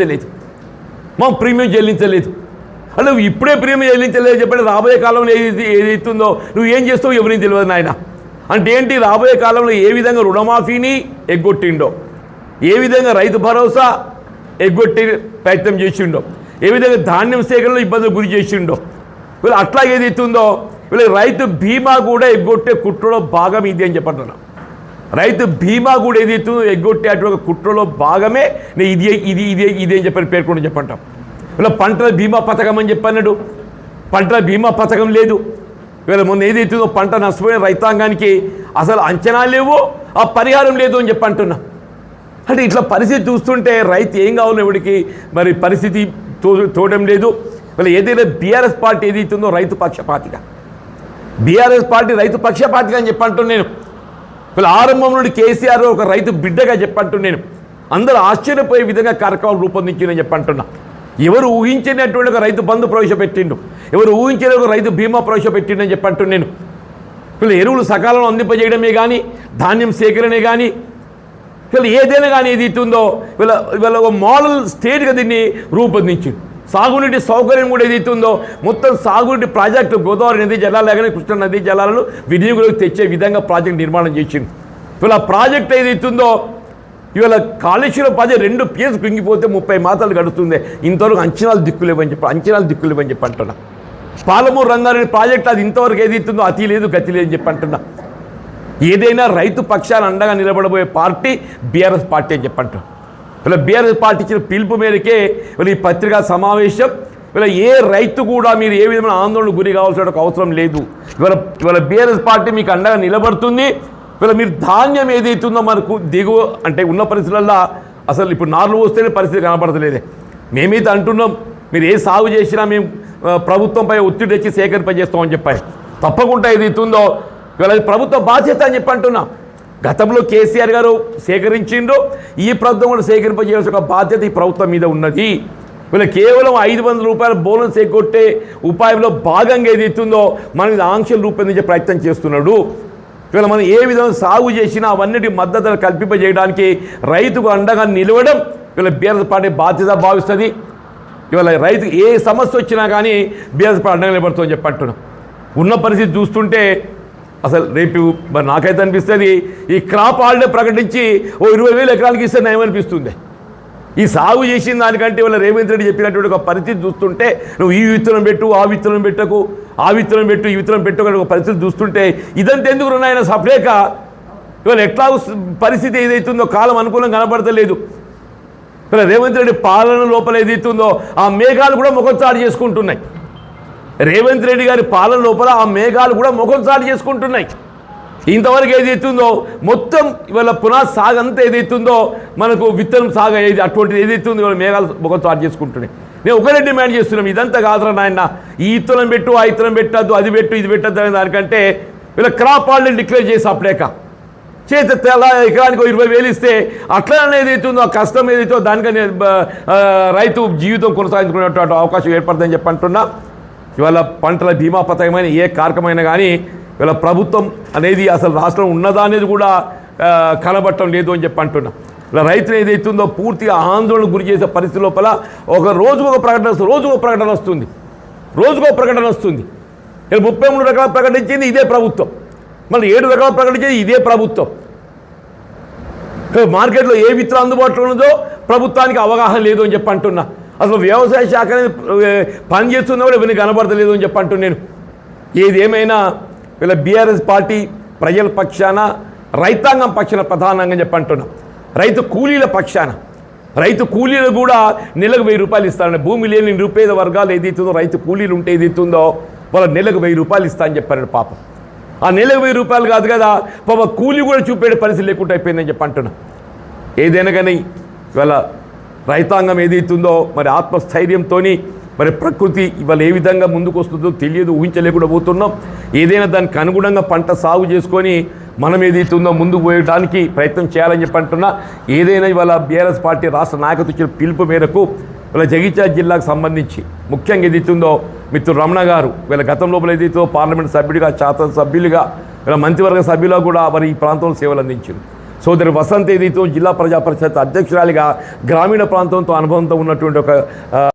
చెల్లించలేదు, మాకు ప్రీమియం చెల్లించలేదు. అంటే నువ్వు ఇప్పుడే ప్రీమియం చెల్లించలేదు చెప్పండి, రాబోయే కాలంలో ఏదైతుందో నువ్వు ఏం చేస్తావు ఎవరికి తెలియదు నాయన. అంటే ఏంటి, రాబోయే కాలంలో ఏ విధంగా రుణమాఫీని ఎగ్గొట్టిండో, ఏ విధంగా రైతు భరోసా ఎగ్గొట్టి ప్రయత్నం చేసిండో, ఏ విధంగా ధాన్యం సేకరణలో ఇబ్బందులు గురి చేసిండో, వీళ్ళు అట్లా ఏదైతుందో వీళ్ళ రైతు బీమా కూడా ఎగ్గొట్టే కుట్రలో భాగం ఇది అని చెప్పంటున్నాను. రైతు బీమా కూడా ఏదైతుందో ఎగ్గొట్టే అటువంటి కుట్రలో భాగమే ఇది ఇది ఇది ఇది అని చెప్పని పేర్కొని చెప్పంటాం. వీళ్ళ పంటల బీమా పథకం అని చెప్పన్నాడు, పంటల బీమా పథకం లేదు. వీళ్ళ మొన్న ఏదైతుందో పంట నష్టపోయిన రైతాంగానికి అసలు అంచనా లేవు, ఆ పరిహారం లేదు అని చెప్పంటున్నా. అంటే ఇట్లా పరిస్థితి చూస్తుంటే రైతు ఏం కావాలో ఎవడికి మరి పరిస్థితి చూడడం లేదు. వీళ్ళ ఏదైనా బీఆర్ఎస్ పార్టీ ఏదైతుందో రైతు పక్షపాతిగా, బీఆర్ఎస్ పార్టీ రైతు పక్షపాతిగా అని చెప్పంటున్నాను నేను. వీళ్ళ ఆరంభం నుండి కేసీఆర్ ఒక రైతు బిడ్డగా చెప్పంటున్నాను నేను. అందరూ ఆశ్చర్యపోయే విధంగా కార్యక్రమాలు రూపొందించిందని చెప్పంటున్నా. ఎవరు ఊహించినటువంటి ఒక రైతు బంధు ప్రవేశపెట్టిండు, ఎవరు ఊహించిన ఒక రైతు బీమా ప్రవేశపెట్టిండని చెప్పంటున్నాను నేను. వీళ్ళు ఎరువులు సకాలంలో అందింపజేయడమే కానీ, ధాన్యం సేకరణే కానీ, వీళ్ళు ఏదైనా కానీ ఏది ఇస్తుందో వీళ్ళ ఒక మోడల్ స్టేట్గా దీన్ని రూపొందించింది. సాగునీటి సౌకర్యం కూడా ఏది ఇస్తుందో మొత్తం సాగునీటి ప్రాజెక్టు గోదావరి నదీ జలాలు కానీ కృష్ణా నదీ జలాలను వినియోగంలోకి తెచ్చే విధంగా ప్రాజెక్ట్ నిర్మాణం చేసింది. వీళ్ళ ప్రాజెక్ట్ ఏది ఇస్తుందో ఇవాళ కాళేశ్వరం ప్రాజెక్ట్ 2 PS కుంగిపోతే 30 మాసాలు గడుస్తుంది. ఇంతవరకు అంచనాలు దిక్కులేవని చెప్పి అంటున్నా. పాలమూరు రంగారెడ్డి ప్రాజెక్ట్ అది ఇంతవరకు ఏది ఇస్తుందో అతి లేదు గతి లేదని చెప్పి అంటున్నా. ఏదైనా రైతు పక్షాన్ని అండగా నిలబడబోయే పార్టీ బీఆర్ఎస్ పార్టీ అని చెప్పంటారు. వీళ్ళ బీఆర్ఎస్ పార్టీ ఇచ్చిన పిలుపు మేరకే వీళ్ళ ఈ పత్రికా సమావేశం. వీళ్ళ ఏ రైతు కూడా మీరు ఏ విధమైన ఆందోళనకు గురి కావాల్సిన అవసరం లేదు. ఇవాళ బీఆర్ఎస్ పార్టీ మీకు అండగా నిలబడుతుంది. వీళ్ళ మీరు ధాన్యం ఏదైతుందో మనకు దిగువ అంటే ఉన్న పరిస్థితులలో అసలు ఇప్పుడు నార్లు వస్తేనే పరిస్థితి కనపడతలేదే. మేమైతే అంటున్నాం మీరు ఏ సాగు చేసినా మేము ప్రభుత్వంపై ఒత్తిడి తెచ్చి సేకరింపజేస్తామని చెప్పారు. తప్పకుండా ఏదైతుందో ఇవాళ ప్రభుత్వ బాధ్యత అని చెప్పి అంటున్నాం. గతంలో కేసీఆర్ గారు సేకరించిండ్రు, ఈ ప్రభుత్వం కూడా సేకరింపజేయాల్సిన ఒక బాధ్యత ఈ ప్రభుత్వం మీద ఉన్నది. వీళ్ళు కేవలం 500 రూపాయల బోనస్ ఎగ్గొట్టే ఉపాయంలో భాగంగా ఏదైతుందో మన మీద ఆంక్షలు రూపొందించే ప్రయత్నం చేస్తున్నాడు. ఇవాళ మనం ఏ విధంగా సాగు చేసినా అవన్నిటి మద్దతు కల్పింపజేయడానికి రైతుకు అండగా నిలవడం వీళ్ళ బీఆర్ఎస్ పార్టీ బాధ్యత భావిస్తుంది. ఇవాళ రైతు ఏ సమస్య వచ్చినా కానీ బీఆర్ఎస్ పార్టీ అండగా నిలబడుతుందని చెప్పి అంటున్నాం. ఉన్న పరిస్థితి చూస్తుంటే అసలు రేపు మరి నాకైతే అనిపిస్తుంది ఈ క్రాప్ హాలిడే ప్రకటించి 20,000 ఎకరాలకి ఇస్తే నయమనిపిస్తుంది. ఈ సాగు చేసిన దానికంటే వాళ్ళ రేవంత్ రెడ్డి చెప్పినటువంటి ఒక పరిస్థితి చూస్తుంటే నువ్వు ఈ విత్తనం పెట్టు, ఆ విత్తనం పెట్టకు, ఆ విత్తనం పెట్టు, ఈ విత్తనం పెట్టు ఒక పరిస్థితి చూస్తుంటే ఇదంతా ఎందుకు ఉన్నాయన సపరేక ఇవాళ ఎట్లా పరిస్థితి ఏదైతుందో కాలం అనుకూలంగా కనబడతలేదు. ఇవాళ రేవంత్ రెడ్డి పాలన లోపల ఏదైతుందో ఆ మేఘాలు కూడా ముఖం చాటు చేసుకుంటున్నాయి. రేవంత్ రెడ్డి గారి పాలన లోపల ఆ మేఘాలు కూడా ముఖం చాటు చేసుకుంటున్నాయి. ఇంతవరకు ఏదైతుందో మొత్తం ఇవాళ పునః సాగు అంతా ఏదైతుందో మనకు విత్తనం సాగు అయ్యేది అటువంటిది ఏదైతుందో ఇవాళ మేఘాలు ముఖం చాటు చేసుకుంటున్నాయి. నేను ఒకటే డిమాండ్ చేస్తున్నాం, ఇదంతా కాదురా నాయన, ఈ ఇత్తనం పెట్టు, ఆ ఇత్తనం పెట్టద్దు, అది పెట్టు, ఇది పెట్టద్దు అనే దానికంటే వీళ్ళ క్రాప్ హాలిడే డిక్లేర్ చేసి అప్పుడేక చేత తెల్ల ఎకరానికి 20,000 ఇస్తే అట్లనే ఏదైతుందో ఆ కష్టం ఏదైతే దానికని రైతు జీవితం కొనసాగించుకునేటువంటి అవకాశం ఏర్పడుతుందని చెప్పి అంటున్నా. ఇవాళ పంటల బీమా పథకమైన ఏ కార్యక్రమైనా కానీ ఇవాళ ప్రభుత్వం అనేది అసలు రాష్ట్రం ఉన్నదా అనేది కూడా కనబడటం లేదు అని చెప్పి అంటున్నా. ఇలా రైతులు ఏదైతుందో పూర్తిగా ఆందోళనకు గురి చేసే పరిస్థితి లోపల ఒక రోజుకు ఒక ప్రకటన వస్తుంది. 33 రకాలు ప్రకటించింది ఇదే ప్రభుత్వం, మళ్ళీ 7 రకాలు ప్రకటించేది ఇదే ప్రభుత్వం. మార్కెట్లో ఏ విత్తనం అందుబాటులో ఉన్నదో ప్రభుత్వానికి అవగాహన లేదు అని చెప్పి అంటున్నా. అసలు వ్యవసాయ శాఖ పనిచేస్తుందో కూడా ఇవన్నీ కనబడతలేదు అని చెప్పి అంటున్నాను. ఏదేమైనా వీళ్ళ బీఆర్ఎస్ పార్టీ ప్రజల పక్షాన, రైతాంగం పక్షాన ప్రధానంగా చెప్పి అంటున్నాం. రైతు కూలీల పక్షాన, రైతు కూలీలు కూడా నెలకు 1,000 రూపాయలు ఇస్తారని, భూమి లేని నిరుపేద వర్గాలు ఏదైతుందో రైతు కూలీలు ఉంటే ఏదైతుందో వాళ్ళ నెలకు 1,000 రూపాయలు ఇస్తా అని చెప్పారు. పాపం ఆ నెలకు 1,000 రూపాయలు కాదు కదా, పాప కూలీ కూడా చూపేట పరిస్థితి లేకుండా అయిపోయిందని చెప్పి అంటున్నా. ఏదైనా కానీ ఇవాళ రైతాంగం ఏదైతుందో మరి ఆత్మస్థైర్యంతో మరి ప్రకృతి ఇవాళ ఏ విధంగా ముందుకు వస్తుందో తెలియదు, ఊహించలేకుండా పోతున్నాం. ఏదైనా దానికి అనుగుణంగా పంట సాగు చేసుకొని మనం ఏదైతుందో ముందుకు పోయడానికి ప్రయత్నం చేయాలని చెప్పి అంటున్నా. ఏదైనా ఇవాళ బీఆర్ఎస్ పార్టీ రాష్ట్ర నాయకత్వం ఇచ్చిన పిలుపు మేరకు ఇవాళ జగిత్యాల జిల్లాకు సంబంధించి ముఖ్యంగా ఏదైతుందో మిత్రుడు రమణ గారు వీళ్ళ గతం లోపల ఏదైతే పార్లమెంట్ సభ్యుడిగా, శాసనసభ్యులుగా, వీళ్ళ మంత్రివర్గ సభ్యులుగా కూడా మరి ఈ ప్రాంతంలో సేవలు అందించారు. సోదరి వసంత్ ఏదైతే జిల్లా ప్రజా పరిషత్ అధ్యక్షురాలిగా గ్రామీణ ప్రాంతంతో అనుభవంతో ఉన్నటువంటి ఒక